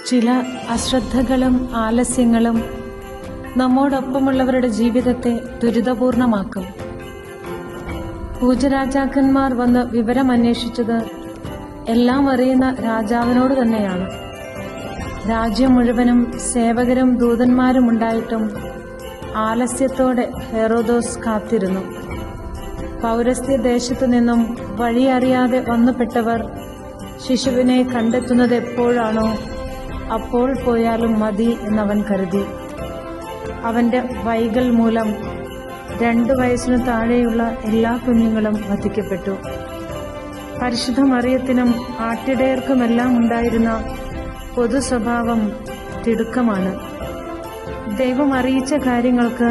ചില അശ്രദ്ധകളും ആലസ്യങ്ങളും നമ്മോടൊപ്പമുള്ളവരുടെ ജീവിതത്തെ ദുരിതപൂർണമാക്കും. പൂജരാജാക്കന്മാർ വന്ന് വിവരമന്വേഷിച്ചത് എല്ലാം അറിയുന്ന രാജാവിനോട് തന്നെയാണ്. രാജ്യം മുഴുവനും സേവകരും ദൂതന്മാരും ഉണ്ടായിട്ടും ആലസ്യത്തോടെ ഹെറോദോസ് കാത്തിരുന്നു. പൗരസ്ത്യ ദേശത്തു നിന്നും വഴിയറിയാതെ വന്നുപെട്ടവർ ശിശുവിനെ കണ്ടെത്തുന്നത് എപ്പോഴാണോ അപ്പോൾ പോയാലും മതി എന്നവൻ കരുതി. അവന്റെ വൈകൽ മൂലം 2 വയസ്സിനു താഴെയുള്ള എല്ലാ കുഞ്ഞുങ്ങളും വധിക്കപ്പെട്ടു. പരിശുദ്ധ മറിയത്തിനും ആട്ടിടയർക്കുമെല്ലാം ഉണ്ടായിരുന്ന പൊതു സ്വഭാവം തിടുക്കമാണ്. ദൈവം അറിയിച്ച കാര്യങ്ങൾക്ക്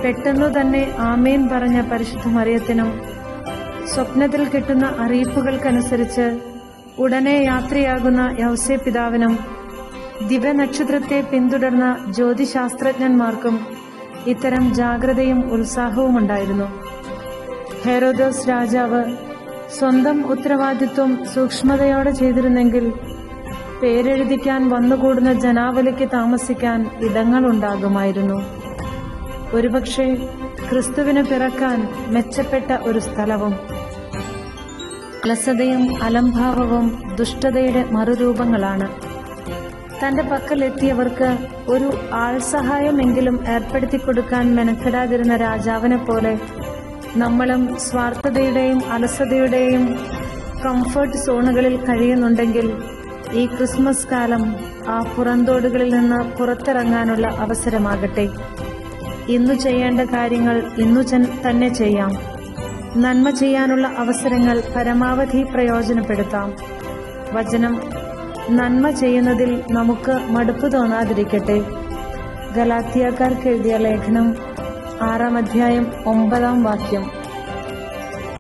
പെട്ടെന്നു തന്നെ ആമേൻ പറഞ്ഞ പരിശുദ്ധ മറിയത്തിനും സ്വപ്നത്തിൽ കിട്ടുന്ന അറിയിപ്പുകൾക്കനുസരിച്ച് ഉടനെ യാത്രയാകുന്ന യൗസേപ്പിതാവിനും ദിവ്യനക്ഷത്രത്തെ പിന്തുടർന്ന ജ്യോതിശാസ്ത്രജ്ഞന്മാർക്കും ഇത്തരം ജാഗ്രതയും ഉത്സാഹവും ഉണ്ടായിരുന്നു. ഹെറോദോസ് രാജാവ് സ്വന്തം ഉത്തരവാദിത്വം സൂക്ഷ്മതയോടെ ചെയ്തിരുന്നെങ്കിൽ പേരെഴുതിക്കാൻ വന്നുകൂടുന്ന ജനാവലിക്ക് താമസിക്കാൻ ഇടങ്ങളുണ്ടാകുമായിരുന്നു. ഒരുപക്ഷെ ക്രിസ്തുവിന് പിറക്കാൻ മെച്ചപ്പെട്ട ഒരു സ്ഥലവും. അലസതയും അലംഭാവവും ദുഷ്ടതയുടെ മറുരൂപങ്ങളാണ്. തന്റെ പക്കലെത്തിയവർക്ക് ഒരു ആൾസഹായമെങ്കിലും ഏർപ്പെടുത്തി കൊടുക്കാൻ മെനക്കെടാതിരുന്ന രാജാവിനെ പോലെ നമ്മളും സ്വാർത്ഥതയുടെയും അലസതയുടെയും കംഫർട്ട് സോണുകളിൽ കഴിയുന്നുണ്ടെങ്കിൽ ഈ ക്രിസ്മസ് കാലം ആ പുറന്തോടുകളിൽ നിന്ന് പുറത്തിറങ്ങാനുള്ള അവസരമാകട്ടെ. ഇന്നു ചെയ്യേണ്ട കാര്യങ്ങൾ ഇന്നു തന്നെ ചെയ്യാം. നന്മ ചെയ്യാനുള്ള അവസരങ്ങൾ പരമാവധി പ്രയോജനപ്പെടുത്താം. വചനം നന്മ ചെയ്യുന്നതിൽ നമുക്ക് മടുപ്പ് തോന്നാതിരിക്കട്ടെ. ഗലാത്യക്കാർക്ക് എഴുതിയ ലേഖനം 6-ാം അധ്യായം 9-ാം വാക്യം.